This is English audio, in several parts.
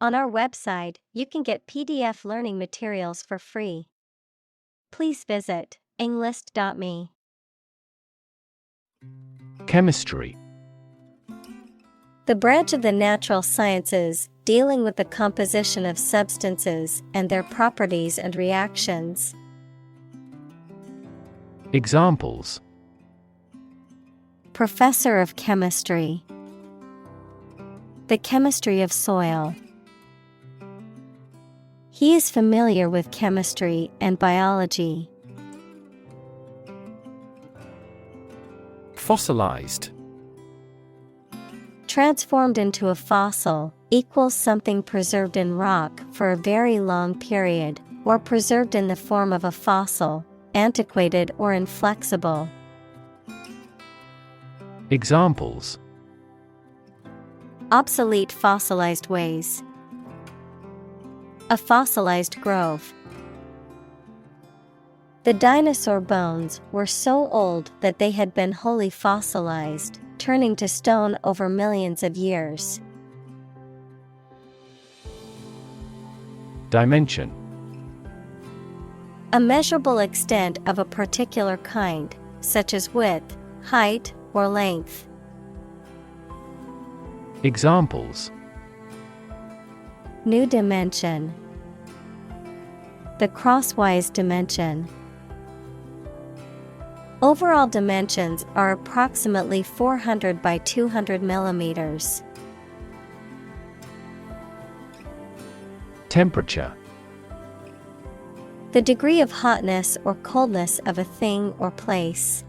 On our website, you can get PDF learning materials for free. Please visit englist.me. Chemistry. The branch of the natural sciences dealing with the composition of substances and their properties and reactions. Examples: Professor of chemistry. The chemistry of soil. He is familiar with chemistry and biology. Fossilized. Transformed into a fossil equals something preserved in rock for a very long period, or preserved in the form of a fossil, antiquated or inflexible. Examples: Obsolete fossilized ways. A fossilized grove. The dinosaur bones were so old that they had been wholly fossilized, turning to stone over millions of years. Dimension. A measurable extent of a particular kind, such as width, height, or length. Examples: New dimension. The crosswise dimension. Overall dimensions are approximately 400 by 200 millimeters. Temperature. The degree of hotness or coldness of a thing or place.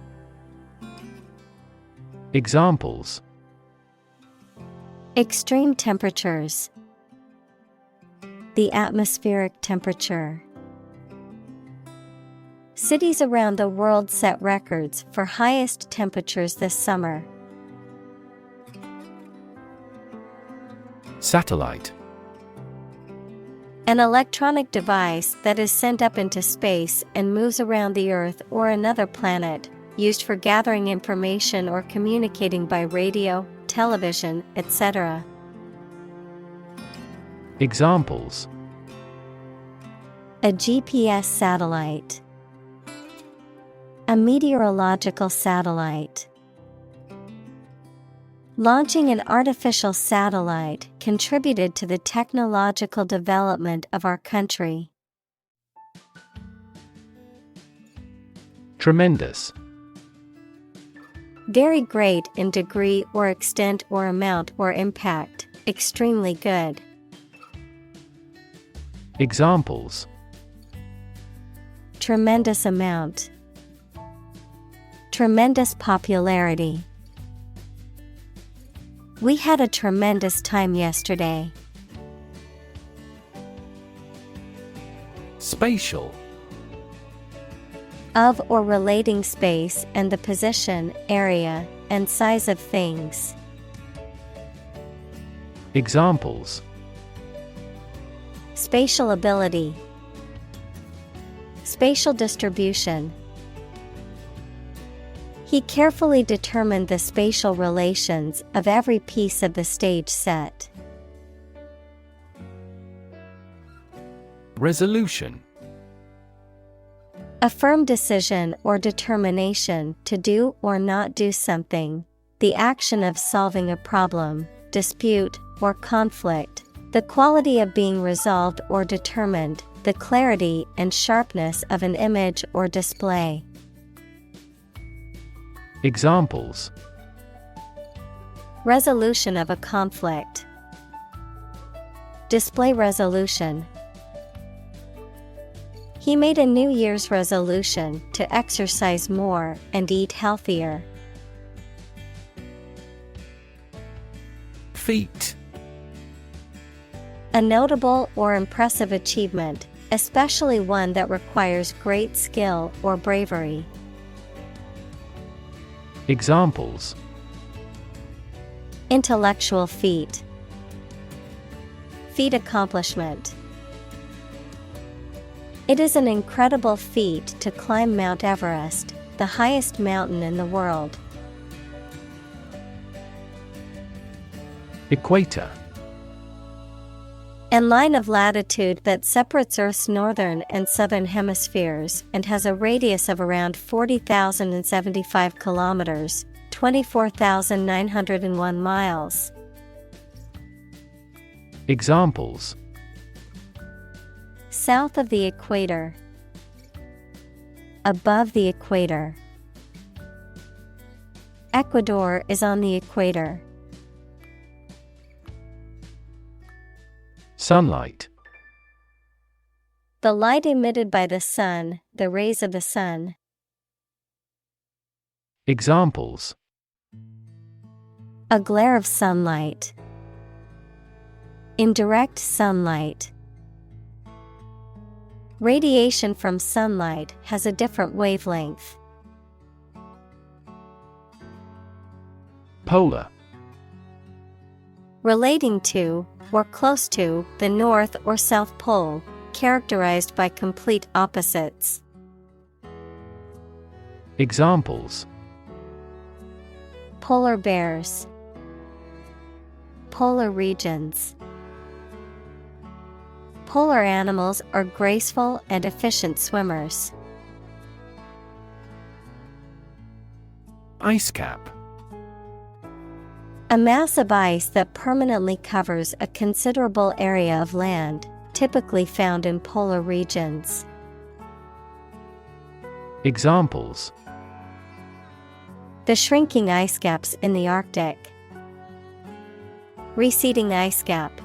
Examples: Extreme temperatures. The atmospheric temperature. Cities around the world set records for highest temperatures this summer. Satellite. An electronic device that is sent up into space and moves around the Earth or another planet, used for gathering information or communicating by radio, television, etc. Examples: A GPS satellite. A meteorological satellite. Launching an artificial satellite contributed to the technological development of our country. Tremendous. Very great in degree or extent or amount or impact, extremely good. Examples: Tremendous amount. Tremendous popularity. We had a tremendous time yesterday. Spatial. Of or relating space and the position, area, and size of things. Examples: Spatial ability. Spatial distribution. He carefully determined the spatial relations of every piece of the stage set. Resolution. A firm decision or determination to do or not do something, the action of solving a problem, dispute, or conflict, the quality of being resolved or determined, the clarity and sharpness of an image or display. Examples: Resolution of a conflict. Display resolution. He made a New Year's resolution to exercise more and eat healthier. Feat. A notable or impressive achievement, especially one that requires great skill or bravery. Examples: Intellectual feat. Feat accomplishment. It is an incredible feat to climb Mount Everest, the highest mountain in the world. Equator. And line of latitude that separates Earth's northern and southern hemispheres and has a radius of around 40,075 kilometers, 24,901 miles. Examples: South of the equator. Above the equator. Ecuador is on the equator. Sunlight. The light emitted by the sun, the rays of the sun. Examples: A glare of sunlight. Indirect sunlight. Radiation from sunlight has a different wavelength. Polar. Relating to, or close to, the North or South Pole, characterized by complete opposites. Examples: Polar bears. Polar regions. Polar animals are graceful and efficient swimmers. Ice cap. A mass of ice that permanently covers a considerable area of land, typically found in polar regions. Examples: The shrinking ice caps in the Arctic. Receding ice cap.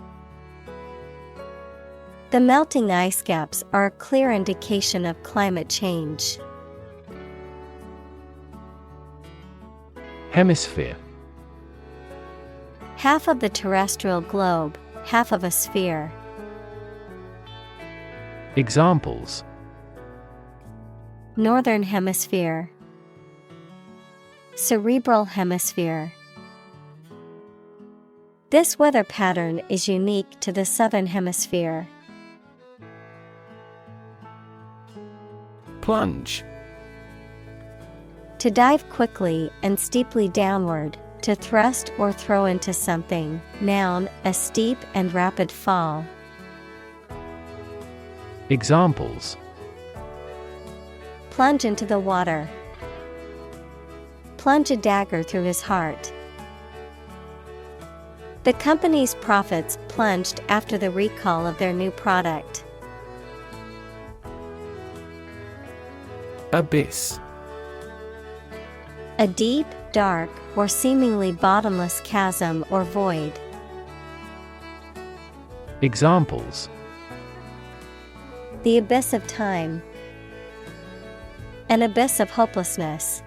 The melting ice caps are a clear indication of climate change. Hemisphere. Half of the terrestrial globe, half of a sphere. Examples: Northern hemisphere. Cerebral hemisphere. This weather pattern is unique to the southern hemisphere. Plunge. To dive quickly and steeply downward, to thrust or throw into something. Noun, a steep and rapid fall. Examples: Plunge into the water. Plunge a dagger through his heart. The company's profits plunged after the recall of their new product. Abyss. A deep, dark, or seemingly bottomless chasm or void. Examples: The abyss of time. An abyss of hopelessness.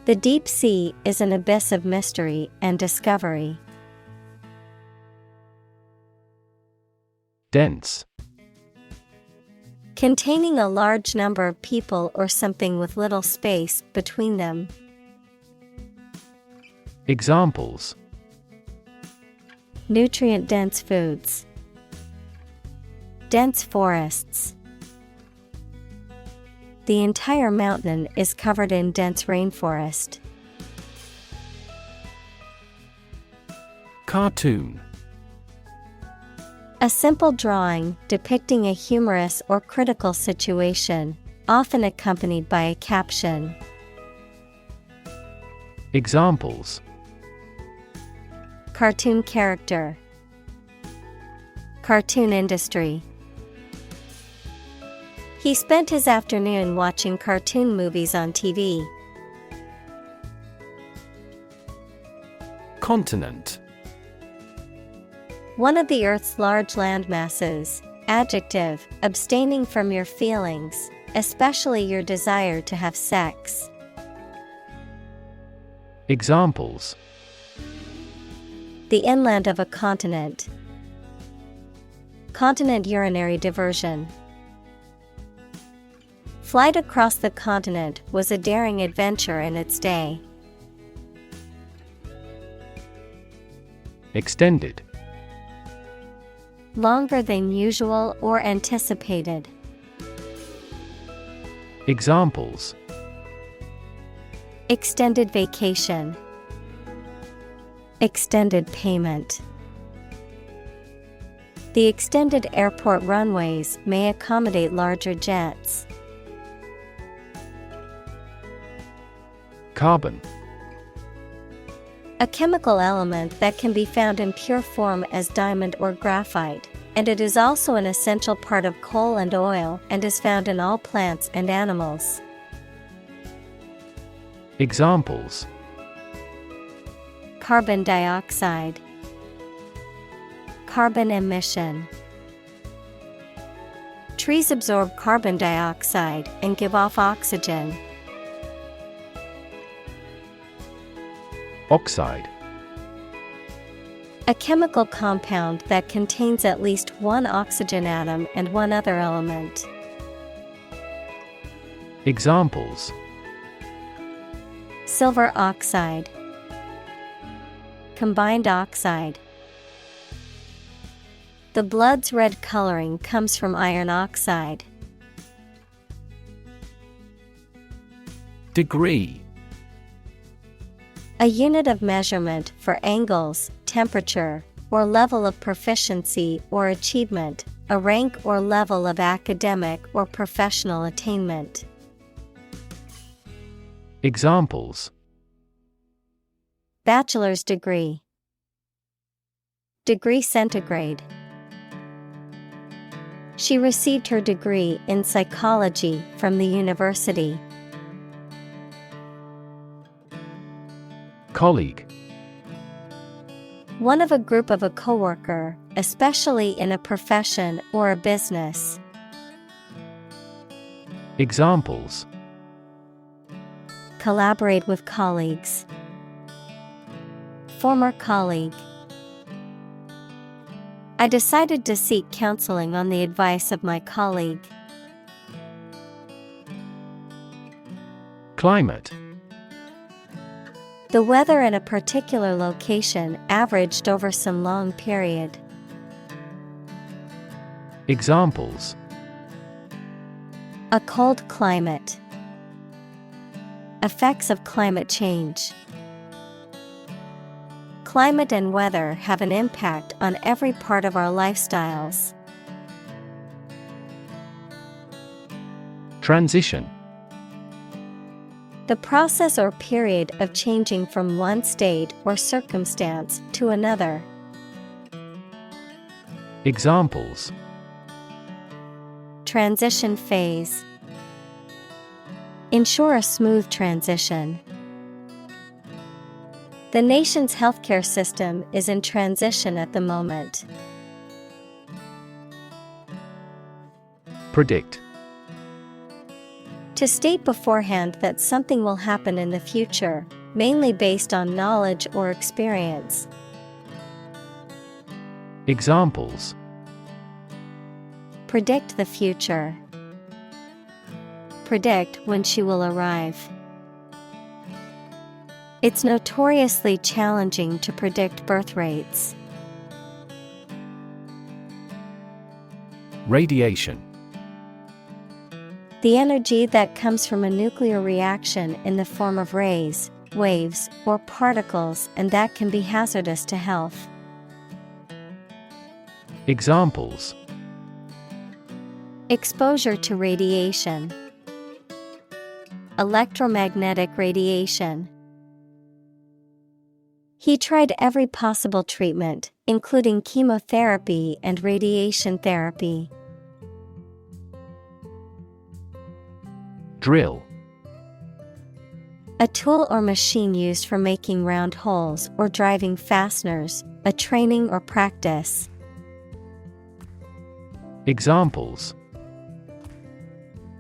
The deep sea is an abyss of mystery and discovery. Dense. Containing a large number of people or something with little space between them. Examples: Nutrient-dense foods. Dense forests. The entire mountain is covered in dense rainforest. Cartoon. A simple drawing depicting a humorous or critical situation, often accompanied by a caption. Examples: Cartoon character. Cartoon industry. He spent his afternoon watching cartoon movies on TV. Continent. One of the Earth's large landmasses. Adjective, abstaining from your feelings, especially your desire to have sex. Examples: The inland of a continent. Continent urinary diversion. Flight across the continent was a daring adventure in its day. Extended. Longer than usual or anticipated. Examples: Extended vacation. Extended payment. The extended airport runways may accommodate larger jets. Carbon. A chemical element that can be found in pure form as diamond or graphite, and it is also an essential part of coal and oil and is found in all plants and animals. Examples: Carbon dioxide, carbon emission. Trees absorb carbon dioxide and give off oxygen. Oxide. A chemical compound that contains at least one oxygen atom and one other element. Examples: Silver oxide, combined oxide. The blood's red coloring comes from iron oxide. Degree. A unit of measurement for angles, temperature, or level of proficiency or achievement, a rank or level of academic or professional attainment. Examples: Bachelor's degree, degree centigrade. She received her degree in psychology from the university. Colleague. One of a group of a coworker, especially in a profession or a business. Examples: Collaborate with colleagues. Former colleague. I decided to seek counseling on the advice of my colleague. Climate. The weather in a particular location averaged over some long period. Examples: A cold climate. Effects of climate change. Climate and weather have an impact on every part of our lifestyles. Transition. The process or period of changing from one state or circumstance to another. Examples: Transition phase. Ensure a smooth transition. The nation's healthcare system is in transition at the moment. Predict. To state beforehand that something will happen in the future, mainly based on knowledge or experience. Examples: Predict the future. Predict when she will arrive. It's notoriously challenging to predict birth rates. Radiation. The energy that comes from a nuclear reaction in the form of rays, waves, or particles, and that can be hazardous to health. Examples: Exposure to radiation. Electromagnetic radiation. He tried every possible treatment, including chemotherapy and radiation therapy. Drill. A tool or machine used for making round holes or driving fasteners, a training or practice. Examples: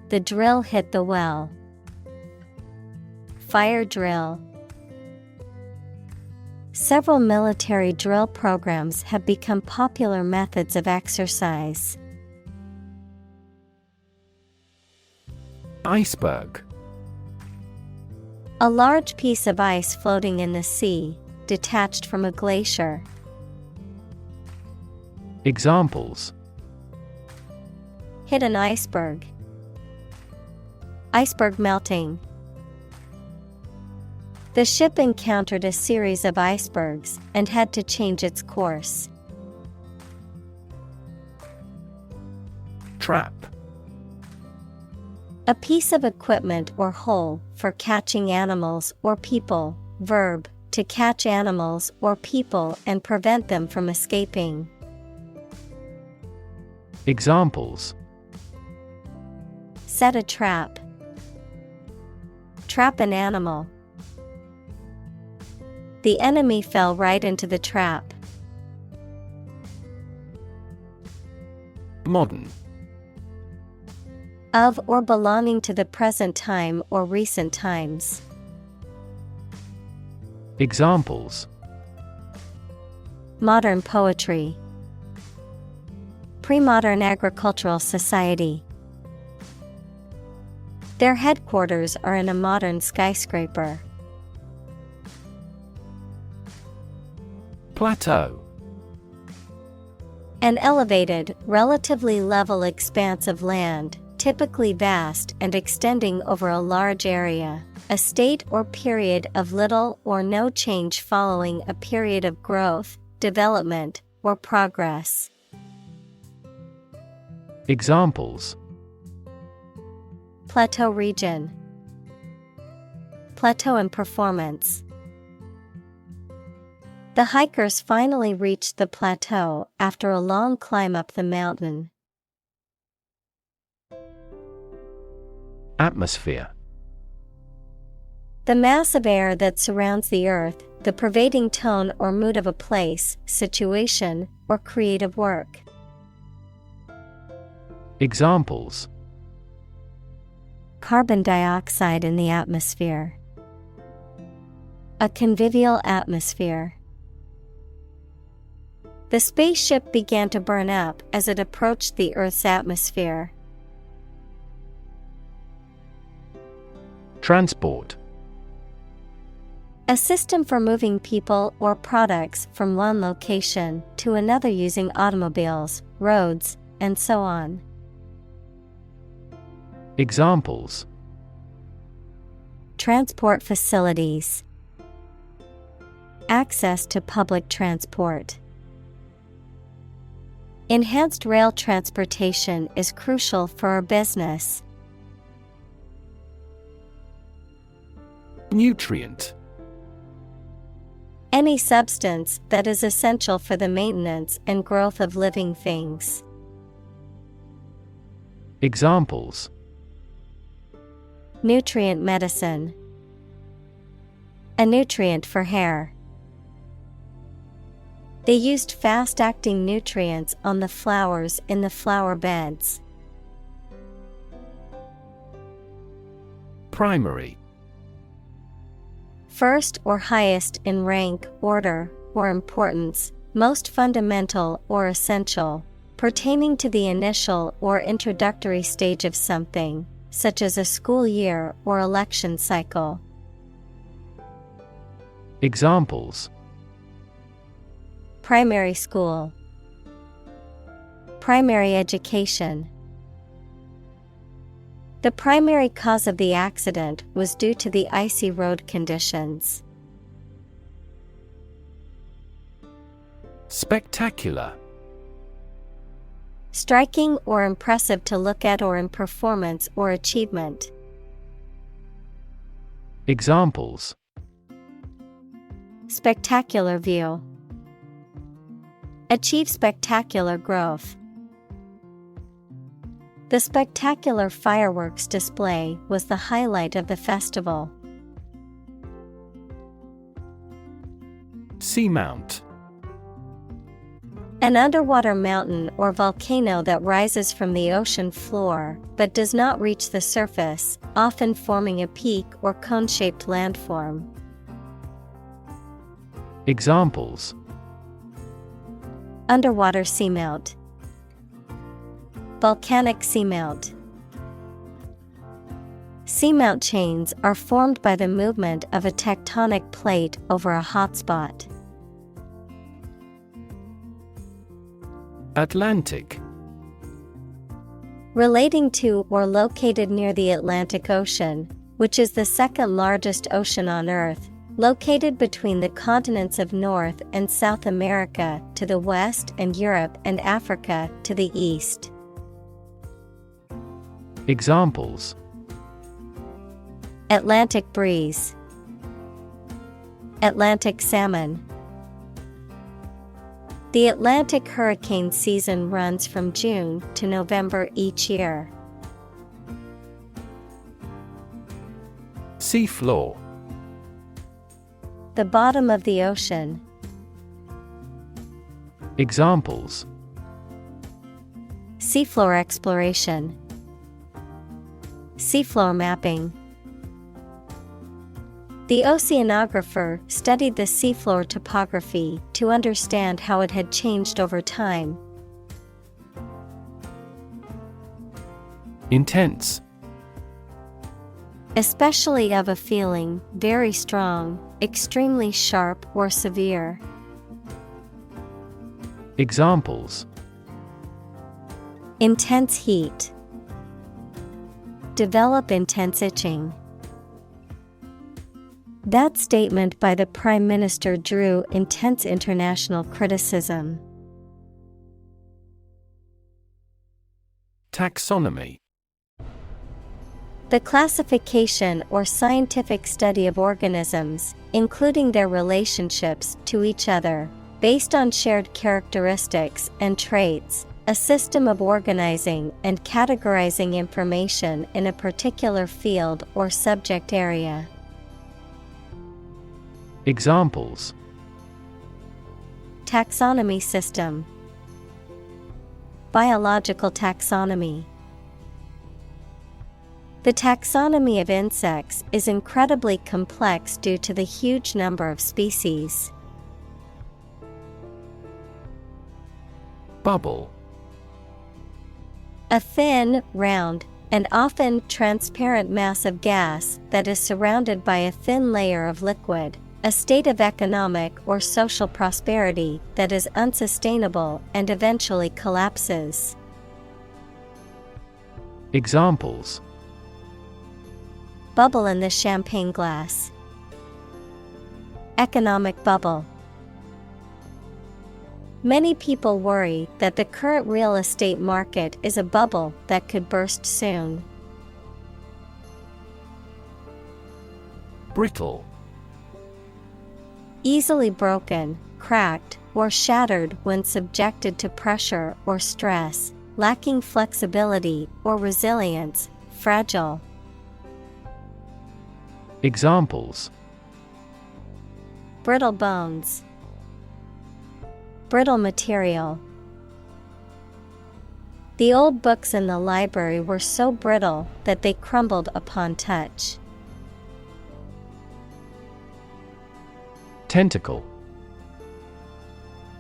The drill hit the well. Fire drill. Several military drill programs have become popular methods of exercise. Iceberg. A large piece of ice floating in the sea, detached from a glacier. Examples: Hit an iceberg. Iceberg melting. The ship encountered a series of icebergs and had to change its course. Trap. A piece of equipment or hole for catching animals or people. Verb, to catch animals or people and prevent them from escaping. Examples: Set a trap. Trap an animal. The enemy fell right into the trap. Modern. Of or belonging to the present time or recent times. Examples: Modern poetry. Pre-modern agricultural society. Their headquarters are in a modern skyscraper. Plateau. An elevated, relatively level expanse of land, typically vast and extending over a large area. A state or period of little or no change following a period of growth, development, or progress. Examples: Plateau region. Plateau in performance. The hikers finally reached the plateau after a long climb up the mountain. Atmosphere. The mass of air that surrounds the earth, the pervading tone or mood of a place, situation, or creative work. Examples: Carbon dioxide in the atmosphere. A convivial atmosphere. The spaceship began to burn up as it approached the Earth's atmosphere. Transport. A system for moving people or products from one location to another using automobiles, roads, and so on. Examples: Transport facilities. Access to public transport. Enhanced rail transportation is crucial for our business. Nutrient. Any substance that is essential for the maintenance and growth of living things. Examples: Nutrient medicine. A nutrient for hair. They used fast-acting nutrients on the flowers in the flower beds. Primary. First or highest in rank, order, or importance, most fundamental or essential, pertaining to the initial or introductory stage of something, such as a school year or election cycle. Examples: Primary school. Primary education. The primary cause of the accident was due to the icy road conditions. Spectacular. Striking or impressive to look at or in performance or achievement. Examples: Spectacular view. Achieve spectacular growth. The spectacular fireworks display was the highlight of the festival. Seamount. An underwater mountain or volcano that rises from the ocean floor but does not reach the surface, often forming a peak or cone-shaped landform. Examples: Underwater seamount. Volcanic seamount. Seamount chains are formed by the movement of a tectonic plate over a hotspot. Atlantic. Relating to or located near the Atlantic Ocean, which is the second largest ocean on Earth, located between the continents of North and South America to the west and Europe and Africa to the east. Examples: Atlantic breeze, Atlantic salmon. The Atlantic hurricane season runs from June to November each year. Seafloor. The bottom of the ocean. Examples: Seafloor exploration, seafloor mapping. The oceanographer studied the seafloor topography to understand how it had changed over time. Intense. Especially of a feeling, very strong, extremely sharp or severe. Examples: Intense heat. Develop intense itching. That statement by the Prime Minister drew intense international criticism. Taxonomy. The classification or scientific study of organisms, including their relationships to each other, based on shared characteristics and traits, a system of organizing and categorizing information in a particular field or subject area. Examples: Taxonomy system. Biological taxonomy. The taxonomy of insects is incredibly complex due to the huge number of species. Bubble. A thin, round, and often transparent mass of gas that is surrounded by a thin layer of liquid, a state of economic or social prosperity that is unsustainable and eventually collapses. Examples: Bubble in the champagne glass. Economic bubble. Many people worry that the current real estate market is a bubble that could burst soon. Brittle. Easily broken, cracked, or shattered when subjected to pressure or stress, lacking flexibility or resilience, fragile. Examples: Brittle bones. Brittle material. The old books in the library were so brittle that they crumbled upon touch. Tentacle.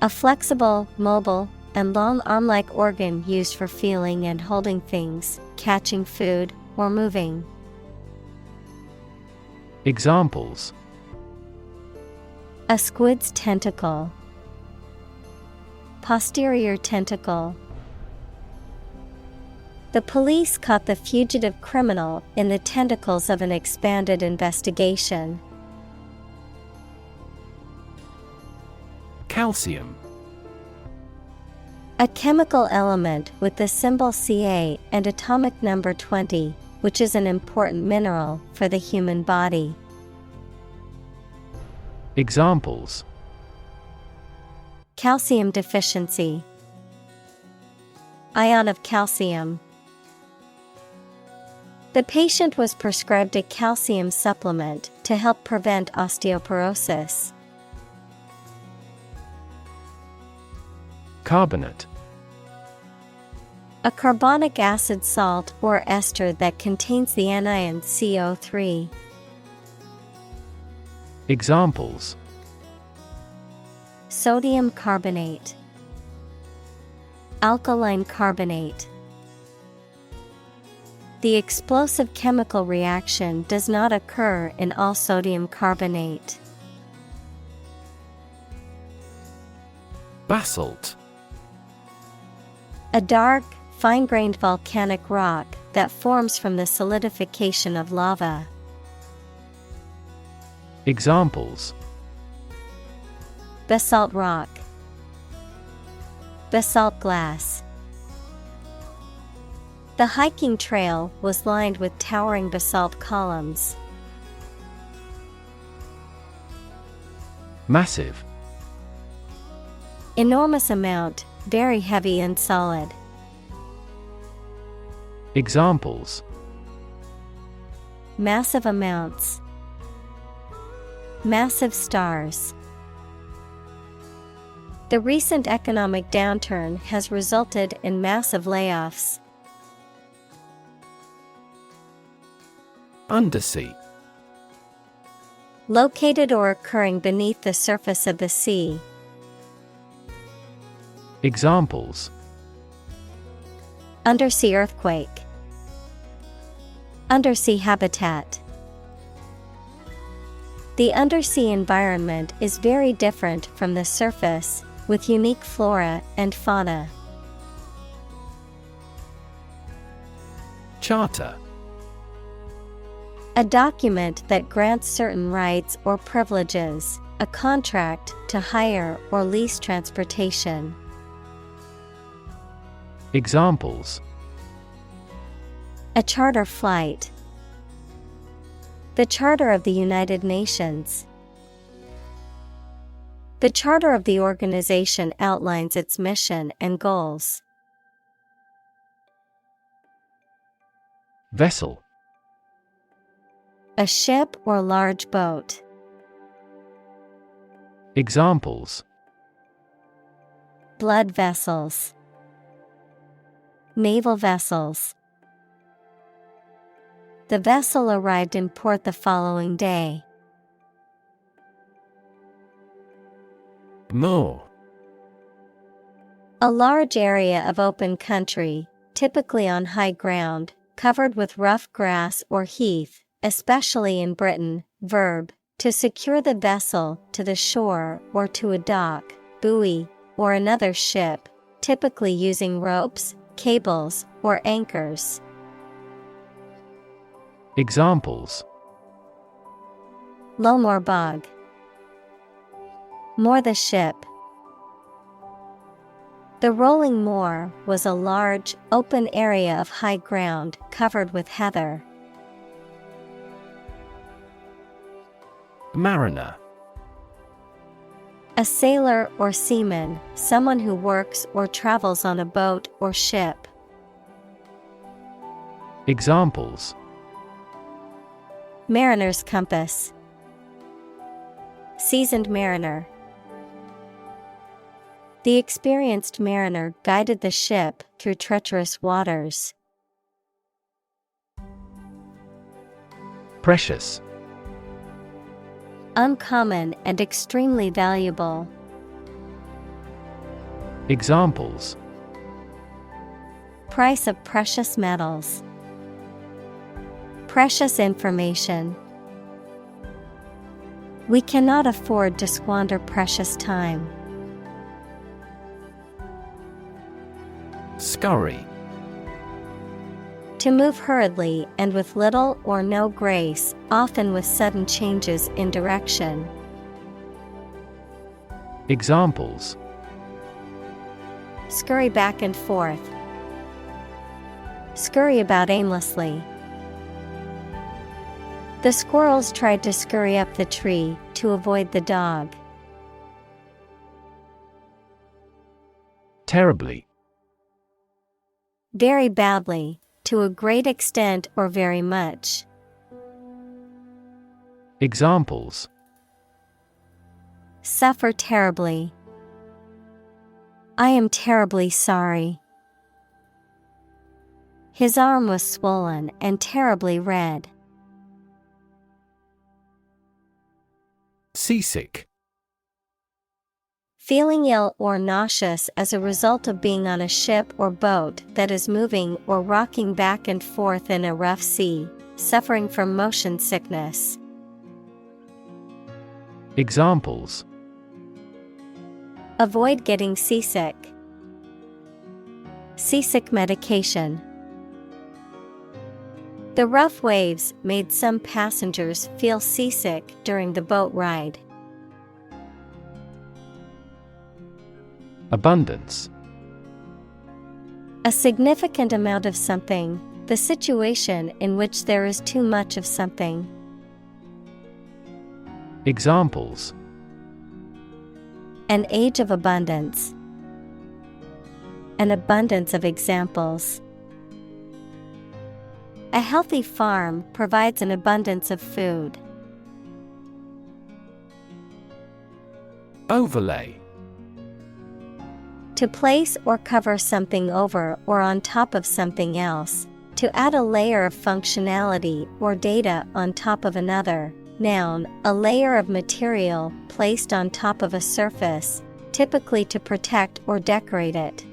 A flexible, mobile, and long arm-like organ used for feeling and holding things, catching food, or moving. Examples: A squid's tentacle. Posterior tentacle. The police caught the fugitive criminal in the tentacles of an expanded investigation. Calcium. A chemical element with the symbol Ca and atomic number 20, which is an important mineral for the human body. Examples: Calcium deficiency. Ion of calcium. The patient was prescribed a calcium supplement to help prevent osteoporosis. Carbonate. A carbonic acid salt or ester that contains the anion CO3. Examples: Sodium carbonate. Alkaline carbonate. The explosive chemical reaction does not occur in all sodium carbonate. Basalt. A dark, fine-grained volcanic rock that forms from the solidification of lava. Examples: Basalt rock. Basalt glass. The hiking trail was lined with towering basalt columns. Massive. Enormous amount, very heavy and solid. Examples: Massive amounts. Massive stars. The recent economic downturn has resulted in massive layoffs. Undersea. Located or occurring beneath the surface of the sea. Examples: Undersea earthquake. Undersea habitat. The undersea environment is very different from the surface, with unique flora and fauna. Charter. A document that grants certain rights or privileges, a contract to hire or lease transportation. Examples: A charter flight. The Charter of the United Nations. The charter of the organization outlines its mission and goals. Vessel. A ship or large boat. Examples: Blood vessels. Naval vessels. The vessel arrived in port the following day. Moor. A large area of open country, typically on high ground, covered with rough grass or heath, especially in Britain. Verb, to secure the vessel to the shore or to a dock, buoy, or another ship, typically using ropes, cables, or anchors. Examples: Low bog. Moor the ship. The rolling moor was a large, open area of high ground covered with heather. Mariner. A sailor or seaman, someone who works or travels on a boat or ship. Examples: Mariner's compass. Seasoned mariner. The experienced mariner guided the ship through treacherous waters. Precious. Uncommon and extremely valuable. Examples: Price of precious metals. Precious information. We cannot afford to squander precious time. Scurry. To move hurriedly and with little or no grace, often with sudden changes in direction. Examples: Scurry back and forth. Scurry about aimlessly. The squirrels tried to scurry up the tree to avoid the dog. Terribly. Very badly, to a great extent or very much. Examples: Suffer terribly. I am terribly sorry. His arm was swollen and terribly red. Seasick. Feeling ill or nauseous as a result of being on a ship or boat that is moving or rocking back and forth in a rough sea, suffering from motion sickness. Examples: Avoid getting seasick. Seasick medication. The rough waves made some passengers feel seasick during the boat ride. Abundance. A significant amount of something, the situation in which there is too much of something. Examples: An age of abundance. An abundance of examples. A healthy farm provides an abundance of food. Overlay. To place or cover something over or on top of something else. To add a layer of functionality or data on top of another. Noun, a layer of material placed on top of a surface, typically to protect or decorate it.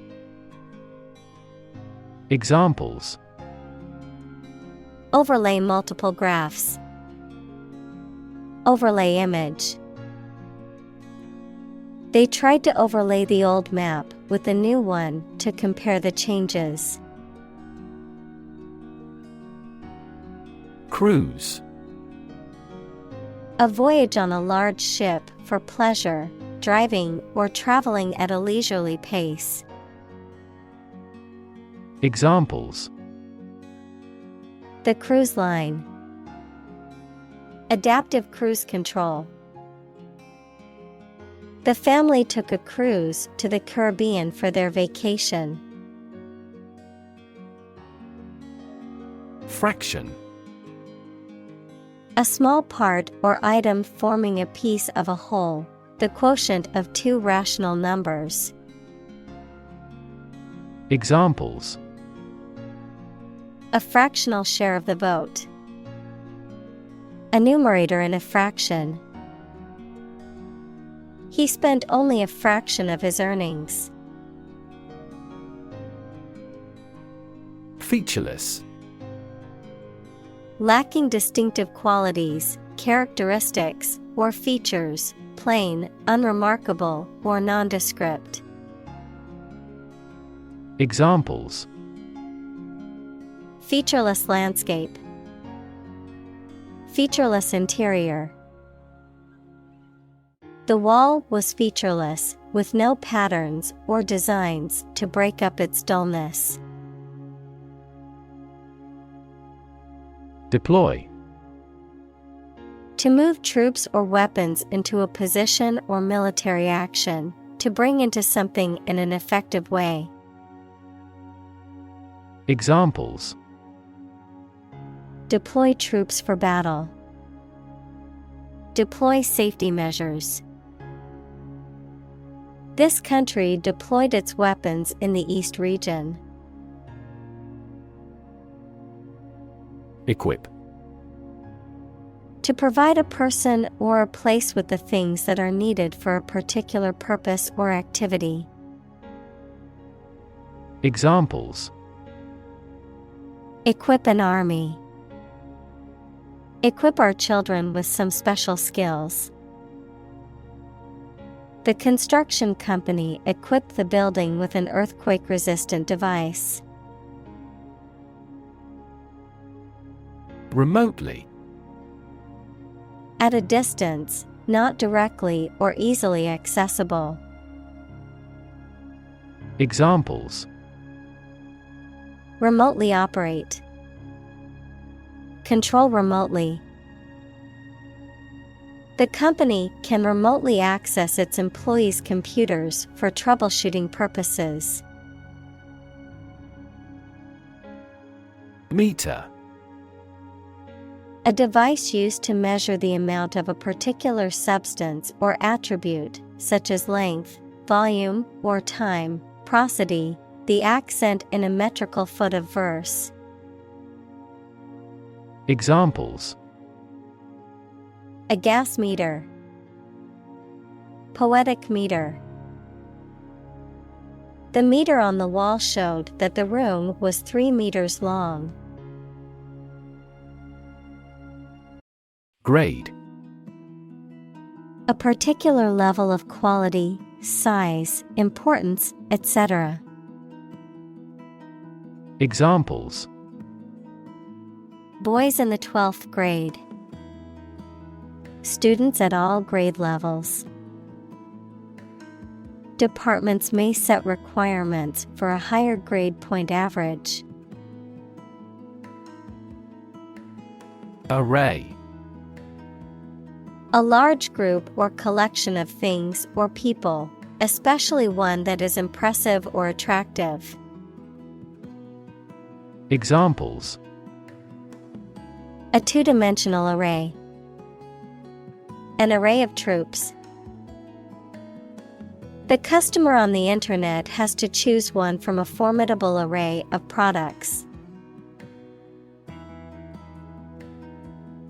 Examples: Overlay multiple graphs. Overlay image. They tried to overlay the old map with the new one to compare the changes. Cruise. A voyage on a large ship for pleasure, driving or traveling at a leisurely pace. Examples: The cruise line. Adaptive cruise control. The family took a cruise to the Caribbean for their vacation. Fraction. A small part or item forming a piece of a whole, the quotient of two rational numbers. Examples: A fractional share of the vote. A numerator in a fraction. He spent only a fraction of his earnings. Featureless. Lacking distinctive qualities, characteristics, or features, plain, unremarkable, or nondescript. Examples: Featureless landscape. Featureless interior. The wall was featureless, with no patterns or designs to break up its dullness. Deploy. To move troops or weapons into a position or military action, to bring into something in an effective way. Examples: Deploy troops for battle. Deploy safety measures. This country deployed its weapons in the East region. Equip. To provide a person or a place with the things that are needed for a particular purpose or activity. Examples: Equip an army. Equip our children with some special skills. The construction company equipped the building with an earthquake-resistant device. Remotely. At a distance, not directly or easily accessible. Examples: Remotely operate. Control remotely. The company can remotely access its employees' computers for troubleshooting purposes. Meter. A device used to measure the amount of a particular substance or attribute, such as length, volume, or time, prosody, the accent in a metrical foot of verse. Examples: A gas meter. Poetic meter. The meter on the wall showed that the room was 3 meters long. Grade. A particular level of quality, size, importance, etc. Examples: Boys in the 12th grade. Students at all grade levels. departments may set requirements for a higher grade point average. Array. A large group or collection of things or people, especially one that is impressive or attractive. Examples: A two-dimensional array. An array of troops. The customer on the internet has to choose one from a formidable array of products.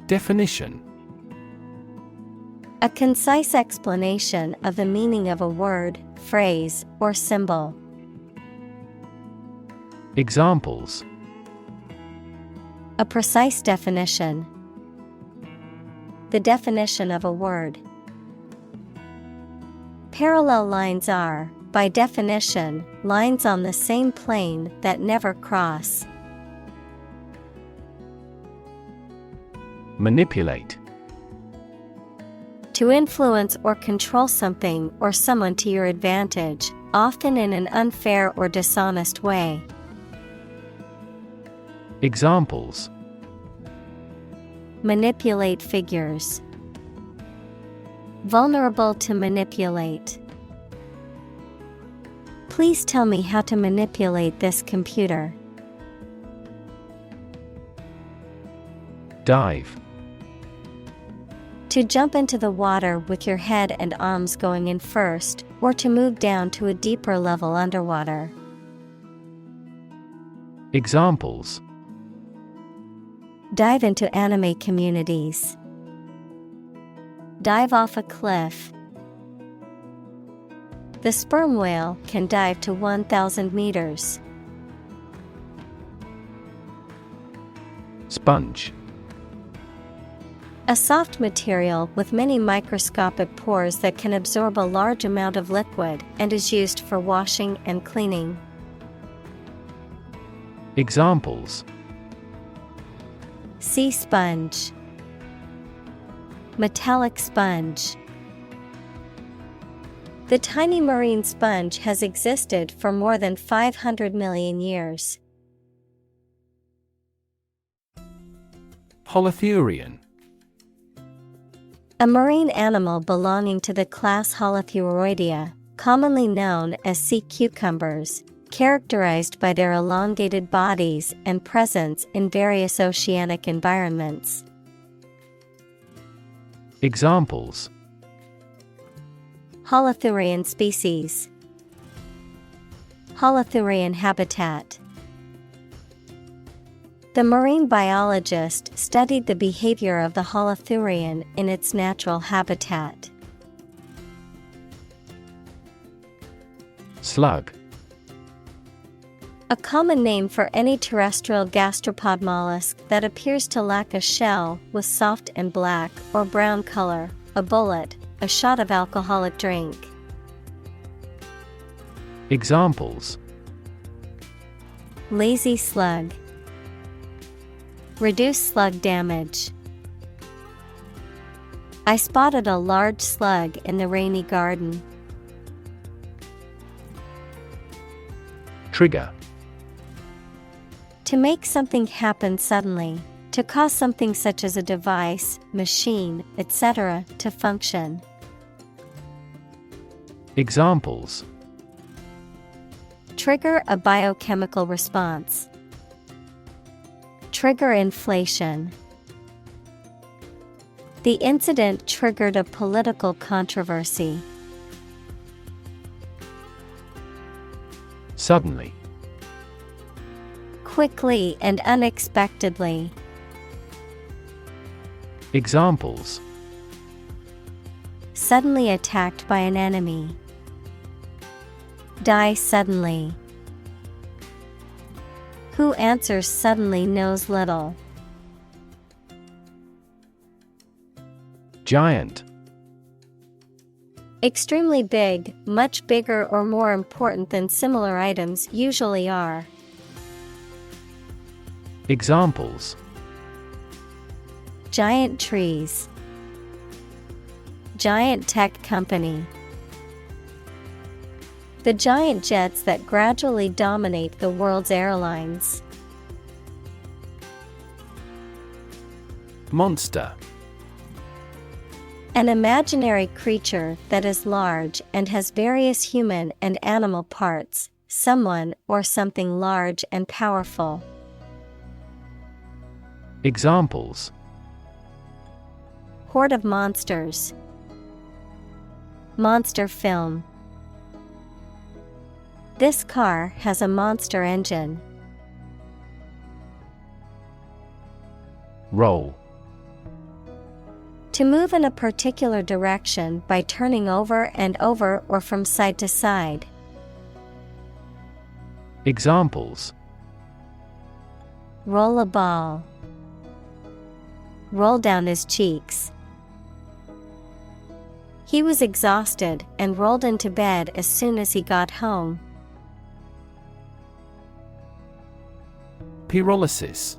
Definition: A concise explanation of the meaning of a word, phrase, or symbol. Examples: A precise definition. The definition of a word. Parallel lines are, by definition, lines on the same plane that never cross. Manipulate. To influence or control something or someone to your advantage, often in an unfair or dishonest way. Examples: Manipulate figures. Vulnerable to manipulate. Please tell me how to manipulate this computer. Dive. To jump into the water with your head and arms going in first, or to move down to a deeper level underwater. Examples: Dive into anime communities. Dive off a cliff. The sperm whale can dive to 1,000 meters. Sponge. A soft material with many microscopic pores that can absorb a large amount of liquid and is used for washing and cleaning. Examples: Sea sponge. Metallic sponge. The tiny marine sponge has existed for more than 500 million years. Holothurian. A marine animal belonging to the class Holothuriidea, commonly known as sea cucumbers, characterized by their elongated bodies and presence in various oceanic environments. Examples: Holothurian species. Holothurian habitat. The marine biologist studied the behavior of the holothurian in its natural habitat. Slug. A common name for any terrestrial gastropod mollusk that appears to lack a shell with soft and black or brown color, a bullet, a shot of alcoholic drink. Examples: Lazy slug. Reduce slug damage. I spotted a large slug in the rainy garden. Trigger. To make something happen suddenly, to cause something such as a device, machine, etc. to function. Examples: Trigger a biochemical response. Trigger inflation. The incident triggered a political controversy. Suddenly. Quickly and unexpectedly. Examples: Suddenly attacked by an enemy. Die suddenly. Who answers suddenly knows little. Giant. Extremely big, much bigger or more important than similar items usually are. Examples: Giant trees. Giant tech company. The giant jets that gradually dominate the world's airlines. Monster. An imaginary creature that is large and has various human and animal parts, someone or something large and powerful. Examples: Horde of monsters. Monster film. This car has a monster engine. Roll. To move in a particular direction by turning over and over or from side to side. Examples: Roll a ball. Roll down his cheeks. He was exhausted and rolled into bed as soon as he got home. Pyrolysis.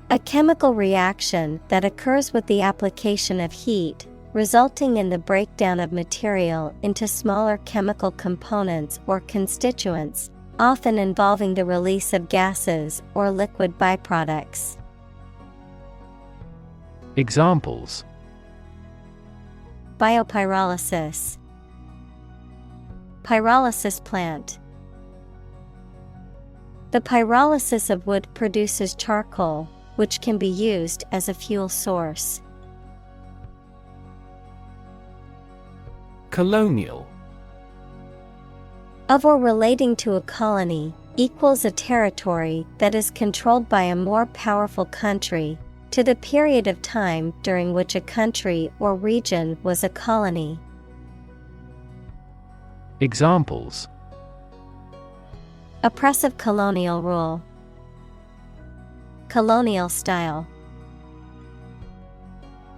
A chemical reaction that occurs with the application of heat, resulting in the breakdown of material into smaller chemical components or constituents, often involving the release of gases or liquid byproducts. Examples: Biopyrolysis. Pyrolysis plant. The pyrolysis of wood produces charcoal, which can be used as a fuel source. Colonial. Of or relating to a colony, equals a territory that is controlled by a more powerful country, to the period of time during which a country or region was a colony. Examples: Oppressive colonial rule. Colonial style.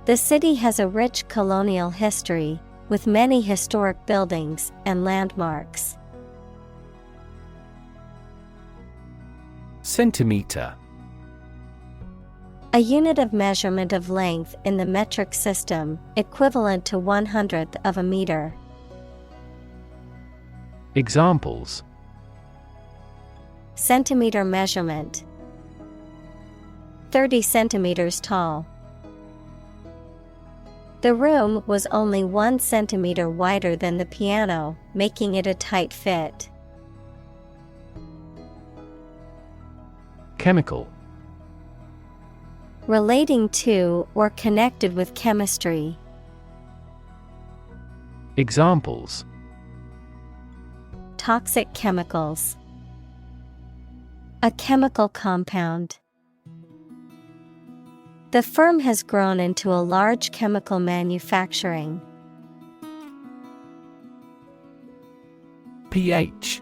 The city has a rich colonial history, with many historic buildings and landmarks. Centimeter. A unit of measurement of length in the metric system, equivalent to 1/100th of a meter. Examples: Centimeter measurement. 30 centimeters tall. The room was only 1 centimeter wider than the piano, making it a tight fit. Chemical. Relating to or connected with chemistry. Examples: Toxic chemicals. A chemical compound. The firm has grown into a large chemical manufacturing. pH.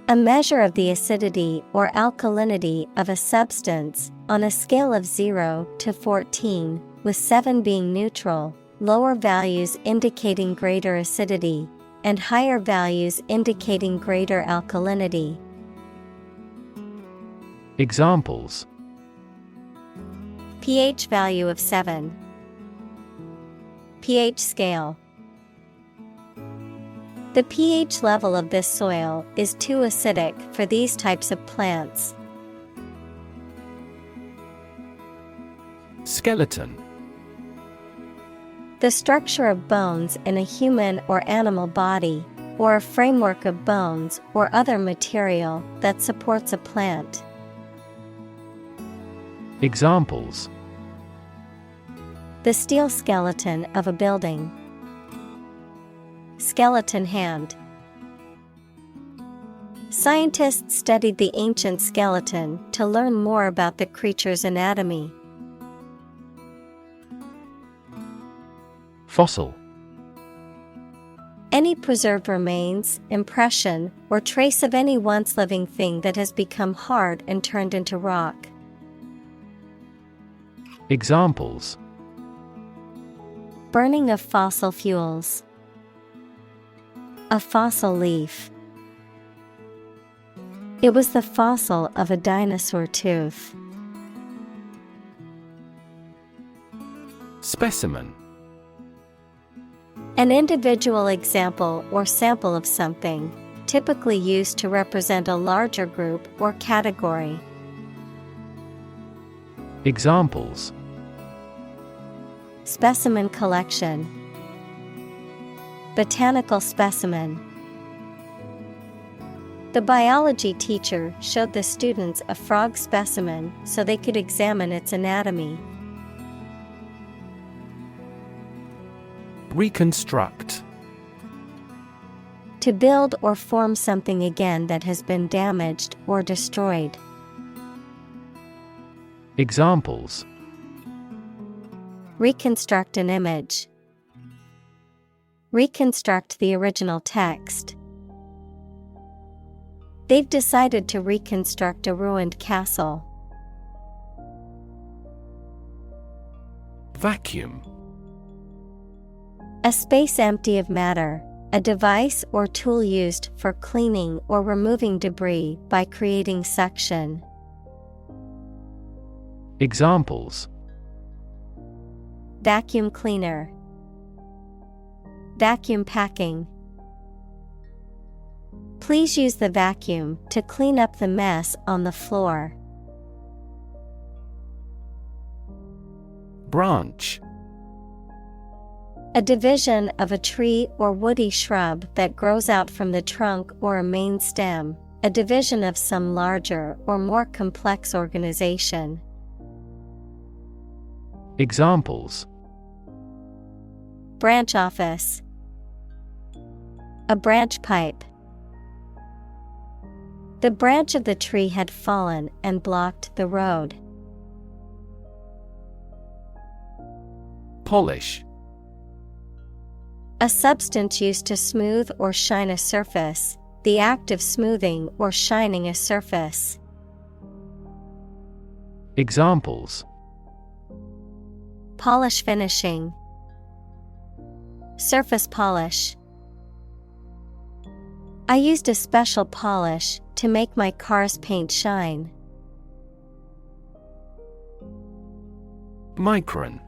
A measure of the acidity or alkalinity of a substance, on a scale of 0 to 14, with 7 being neutral, lower values indicating greater acidity, and higher values indicating greater alkalinity. Examples: pH value of 7. pH scale. The pH level of this soil is too acidic for these types of plants. Skeleton. The structure of bones in a human or animal body, or a framework of bones or other material that supports a plant. Examples: The steel skeleton of a building. Skeleton hand. Scientists studied the ancient skeleton to learn more about the creature's anatomy. Fossil. Any preserved remains, impression, or trace of any once living thing that has become hard and turned into rock. Examples: Burning of fossil fuels. A fossil leaf. It was the fossil of a dinosaur tooth. Specimen. An individual example or sample of something, typically used to represent a larger group or category. Examples: Specimen collection, botanical specimen. The biology teacher showed the students a frog specimen so they could examine its anatomy. Reconstruct. To build or form something again that has been damaged or destroyed. Examples: Reconstruct an image. Reconstruct the original text. They've decided to reconstruct a ruined castle. Vacuum. A space empty of matter, a device or tool used for cleaning or removing debris by creating suction. Examples: Vacuum cleaner, vacuum packing. Please use the vacuum to clean up the mess on the floor. Branch. A division of a tree or woody shrub that grows out from the trunk or a main stem, a division of some larger or more complex organization. Examples: Branch office, a branch pipe. The branch of the tree had fallen and blocked the road. Polish. A substance used to smooth or shine a surface, the act of smoothing or shining a surface. Examples: Polish finishing, surface polish. I used a special polish to make my car's paint shine. Micron.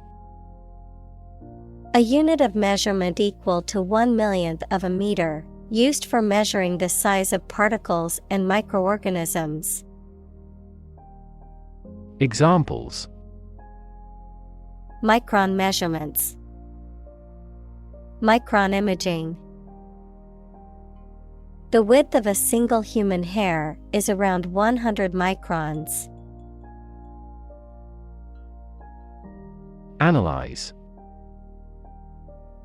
A unit of measurement equal to 1/1,000,000th of a meter, used for measuring the size of particles and microorganisms. Examples: Micron measurements, micron imaging. The width of a single human hair is around 100 microns. Analyze.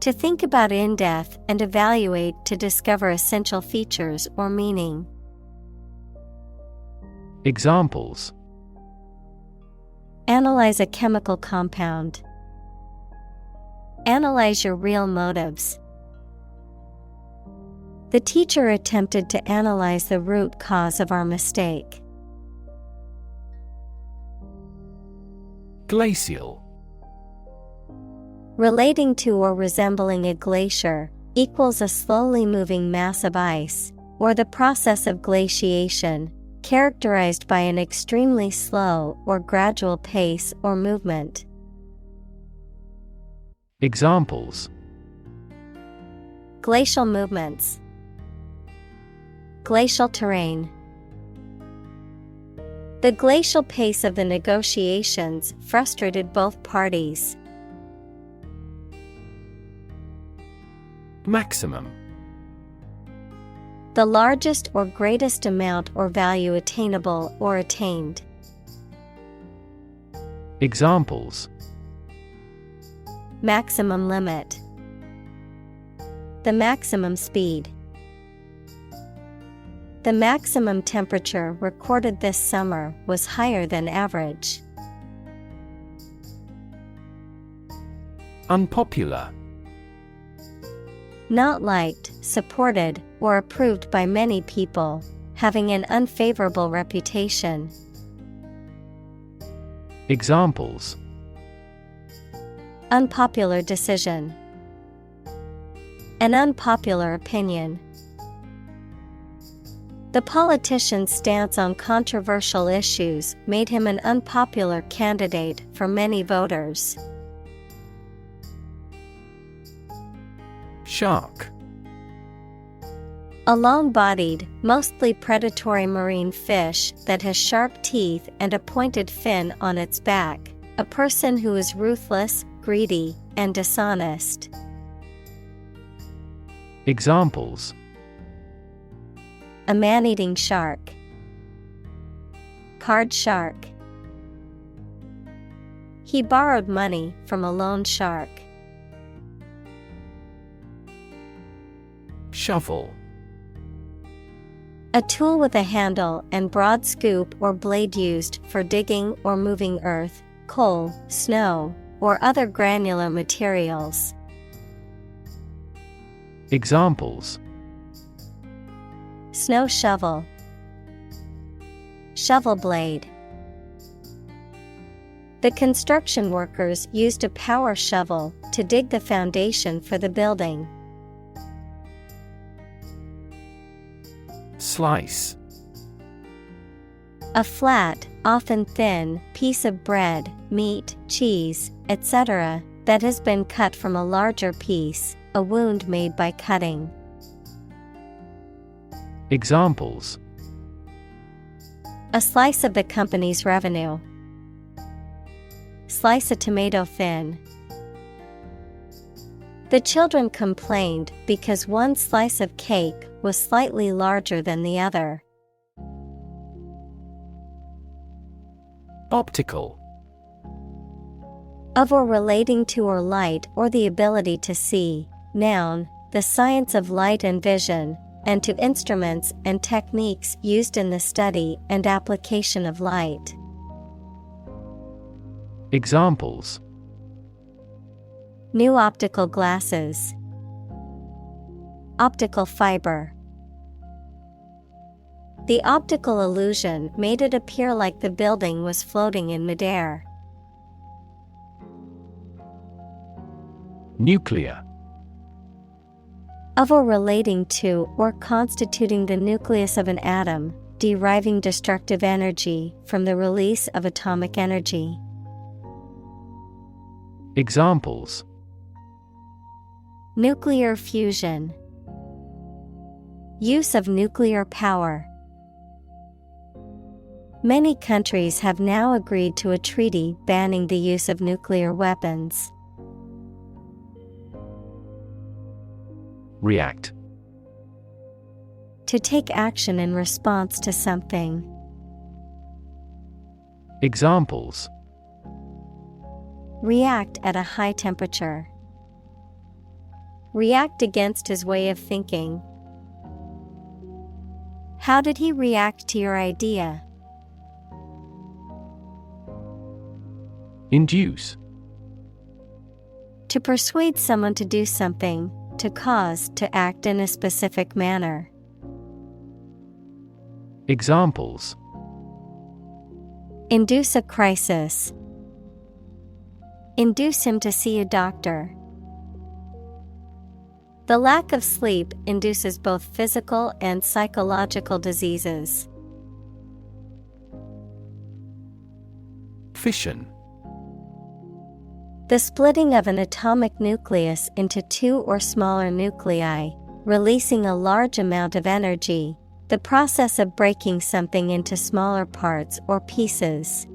To think about in depth and evaluate to discover essential features or meaning. Examples: Analyze a chemical compound. Analyze your real motives. The teacher attempted to analyze the root cause of our mistake. Glacial. Relating to or resembling a glacier, equals a slowly moving mass of ice, or the process of glaciation, characterized by an extremely slow or gradual pace or movement. Examples: Glacial movements, glacial terrain. The glacial pace of the negotiations frustrated both parties. Maximum. The largest or greatest amount or value attainable or attained. Examples: Maximum limit, the maximum speed. The maximum temperature recorded this summer was higher than average. Unpopular. Not liked, supported, or approved by many people, having an unfavorable reputation. Examples: Unpopular decision, an unpopular opinion. The politician's stance on controversial issues made him an unpopular candidate for many voters. Shark. A long-bodied, mostly predatory marine fish that has sharp teeth and a pointed fin on its back. A person who is ruthless, greedy, and dishonest. Examples: a man-eating shark, card shark. He borrowed money from a loan shark. Shovel. A tool with a handle and broad scoop or blade used for digging or moving earth, coal, snow, or other granular materials. Examples: snow shovel, shovel blade. The construction workers used a power shovel to dig the foundation for the building. Slice. A flat, often thin, piece of bread, meat, cheese, etc., that has been cut from a larger piece, a wound made by cutting. Examples: a slice of the company's revenue. Slice a tomato thin. The children complained because one slice of cake was slightly larger than the other. Optical. Of or relating to or light or the ability to see. Noun, the science of light and vision, and to instruments and techniques used in the study and application of light. Examples: new optical glasses. Optical fiber. The optical illusion made it appear like the building was floating in midair. Nuclear. Of or relating to or constituting the nucleus of an atom, deriving destructive energy from the release of atomic energy. Examples: nuclear fusion. Use of nuclear power. Many countries have now agreed to a treaty banning the use of nuclear weapons. React. To take action in response to something. Examples: react at a high temperature. React against his way of thinking. How did he react to your idea? Induce. To persuade someone to do something, to cause to act in a specific manner. Examples: induce a crisis. Induce him to see a doctor. The lack of sleep induces both physical and psychological diseases. Fission. The splitting of an atomic nucleus into two or smaller nuclei, releasing a large amount of energy. The process of breaking something into smaller parts or pieces.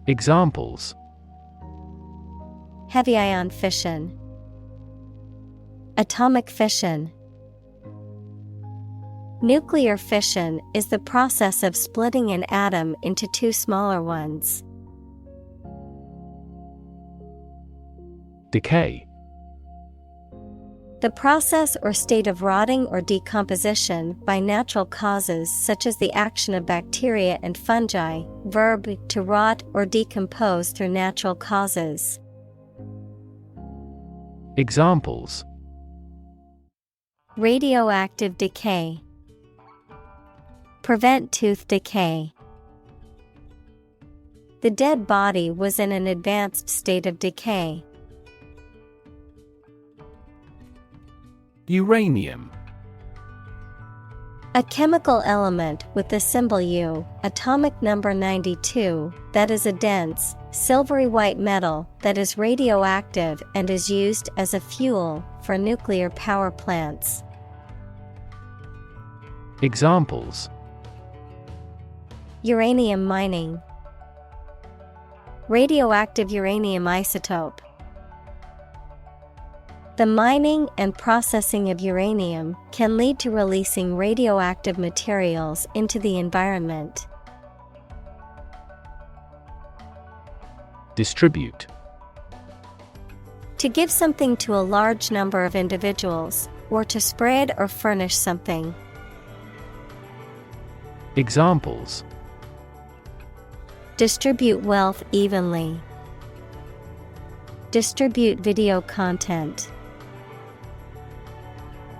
Examples: heavy ion fission. Atomic fission. Nuclear fission is the process of splitting an atom into two smaller ones. Decay. The process or state of rotting or decomposition by natural causes such as the action of bacteria and fungi. Verb, to rot or decompose through natural causes. Examples: radioactive decay. Prevent tooth decay. The dead body was in an advanced state of decay. Uranium. A chemical element with the symbol U, atomic number 92, that is a dense, Silvery white metal that is radioactive and is used as a fuel for nuclear power plants. Examples: Uranium mining. Radioactive uranium isotope. The mining and processing of uranium can lead to releasing radioactive materials into the environment. Distribute. To give something to a large number of individuals, or to spread or furnish something. Examples: Distribute wealth evenly. Distribute video content.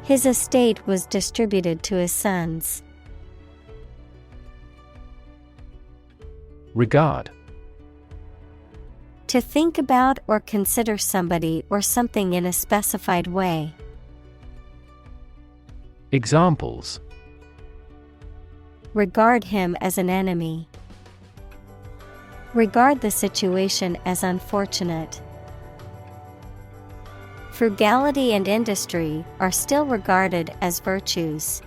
His estate was distributed to his sons. Regard. To think about or consider somebody or something in a specified way. Examples: Regard him as an enemy. Regard the situation as unfortunate. Frugality and industry are still regarded as virtues.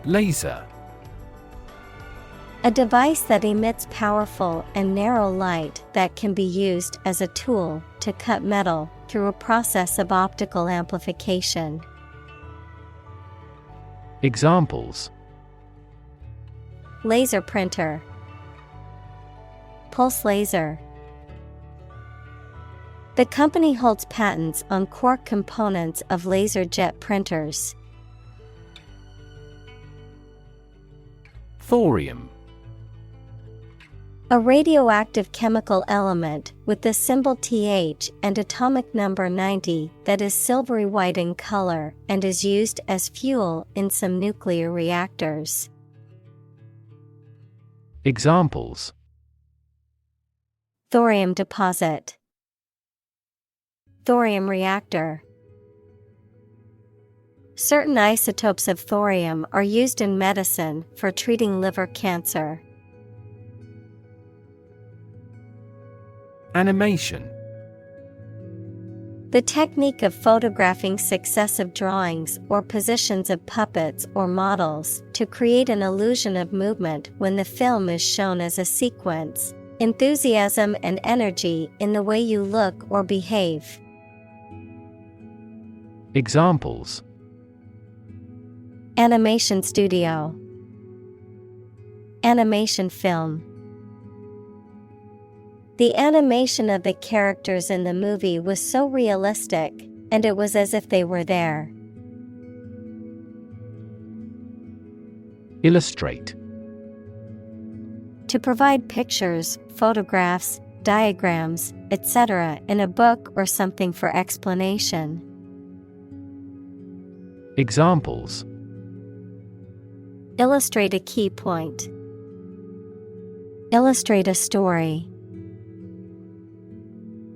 Laser. A device that emits powerful and narrow light that can be used as a tool to cut metal through a process of optical amplification. Examples: Laser printer. Pulse laser. The company holds patents on core components of laser jet printers. Thorium. A radioactive chemical element with the symbol Th and atomic number 90 that is silvery white in color and is used as fuel in some nuclear reactors. Examples: Thorium deposit. Thorium reactor. Certain isotopes of thorium are used in medicine for treating liver cancer. Animation. The technique of photographing successive drawings or positions of puppets or models to create an illusion of movement when the film is shown as a sequence. Enthusiasm and energy in the way you look or behave. Examples: Animation studio. Animation film. The animation of the characters in the movie was so realistic, and it was as if they were there. Illustrate. To provide pictures, photographs, diagrams, etc. in a book or something for explanation. Examples: Illustrate a key point. Illustrate a story.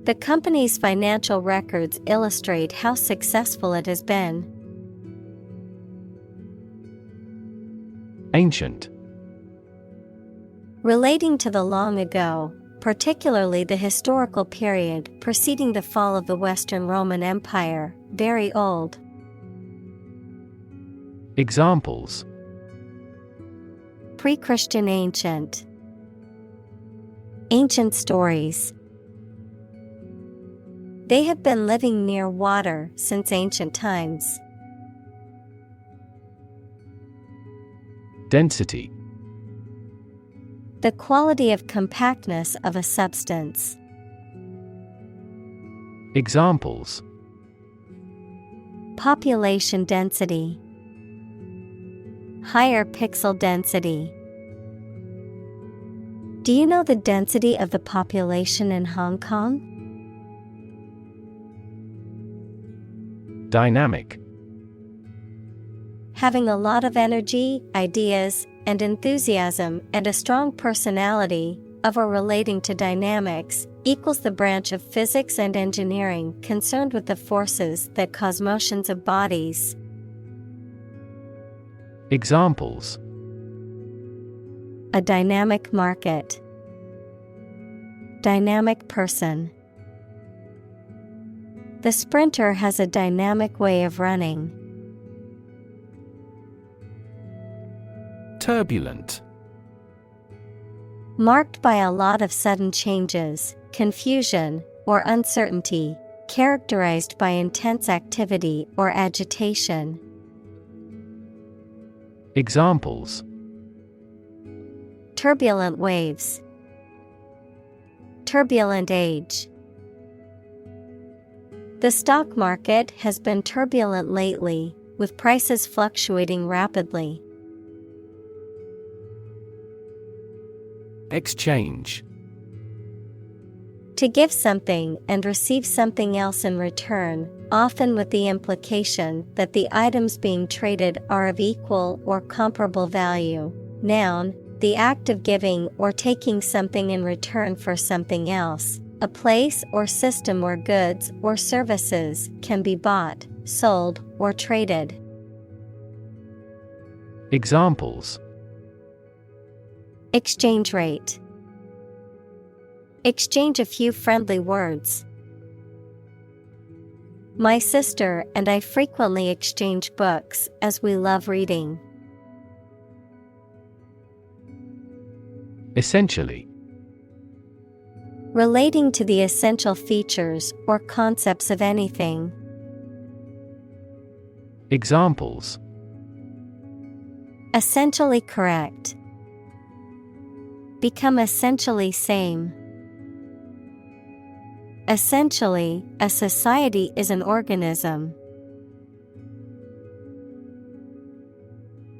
The company's financial records illustrate how successful it has been. Ancient. Relating to the long ago, particularly the historical period preceding the fall of the Western Roman Empire, very old. Examples: Pre-Christian ancient. Ancient stories. They have been living near water since ancient times. Density. The quality of compactness of a substance. Examples: Population density. Higher pixel density. Do you know the density of the population in Hong Kong? Dynamic. Having a lot of energy, ideas, and enthusiasm and a strong personality, of or relating to dynamics, equals the branch of physics and engineering concerned with the forces that cause motions of bodies. Examples: a dynamic market. Dynamic person. The sprinter has a dynamic way of running. Turbulent. Marked by a lot of sudden changes, confusion, or uncertainty, characterized by intense activity or agitation. Examples: Turbulent waves. Turbulent age. The stock market has been turbulent lately, with prices fluctuating rapidly. Exchange. To give something and receive something else in return, often with the implication that the items being traded are of equal or comparable value. Noun, the act of giving or taking something in return for something else, a place or system where goods or services can be bought, sold, or traded. Examples: Exchange rate. Exchange a few friendly words. My sister and I frequently exchange books as we love reading. Essentially. Relating to the essential features or concepts of anything. Examples: Essentially correct. Become essentially same. Essentially, a society is an organism.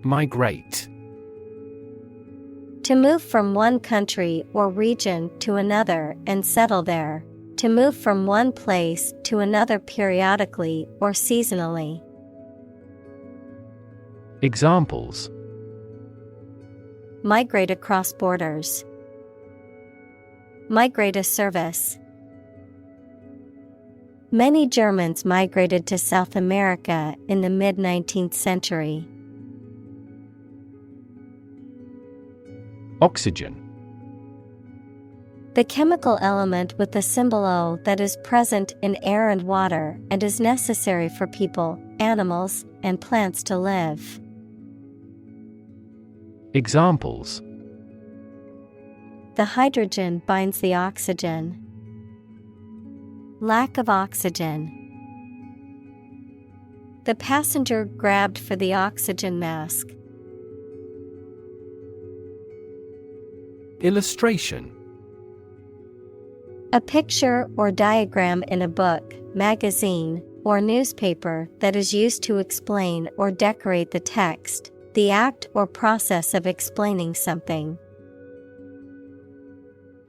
Migrate. To move from one country or region to another and settle there. To move from one place to another periodically or seasonally. Examples: Migrate across borders. Migrate a service. Many Germans migrated to South America in the mid-19th century. Oxygen. The chemical element with the symbol O that is present in air and water and is necessary for people, animals, and plants to live. Examples: The hydrogen binds the oxygen. Lack of oxygen. The passenger grabbed for the oxygen mask. Illustration. A picture or diagram in a book, magazine, or newspaper that is used to explain or decorate the text, the act or process of explaining something.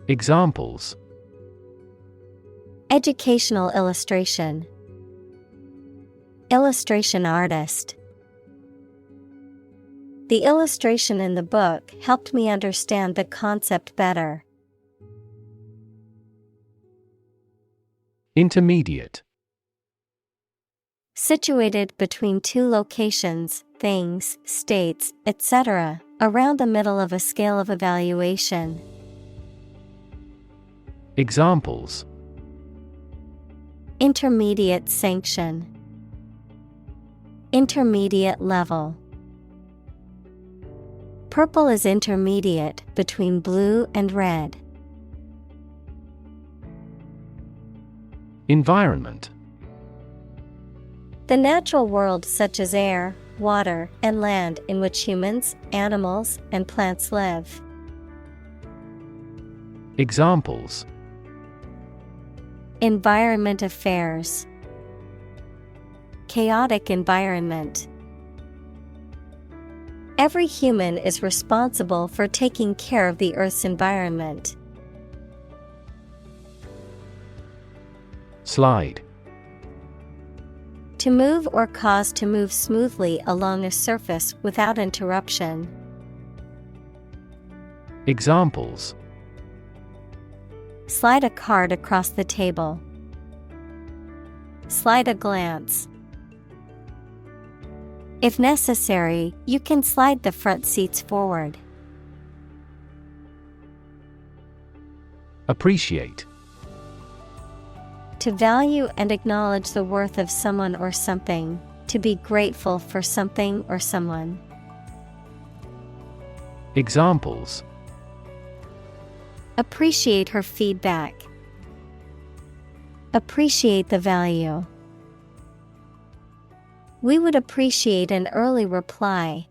Examples: Educational illustration. Illustration artist. The illustration in the book helped me understand the concept better. Intermediate. Situated between two locations, things, states, etc., around the middle of a scale of evaluation. Examples: Intermediate sanction. Intermediate level. Purple is intermediate between blue and red. Environment. The natural world such as air, water, and land in which humans, animals, and plants live. Examples: Environment affairs. Chaotic environment. Every human is responsible for taking care of the Earth's environment. Slide. To move or cause to move smoothly along a surface without interruption. Examples: Slide a card across the table. Slide a glance. If necessary, you can slide the front seats forward. Appreciate. To value and acknowledge the worth of someone or something, to be grateful for something or someone. Examples: Appreciate her feedback. Appreciate the value. We would appreciate an early reply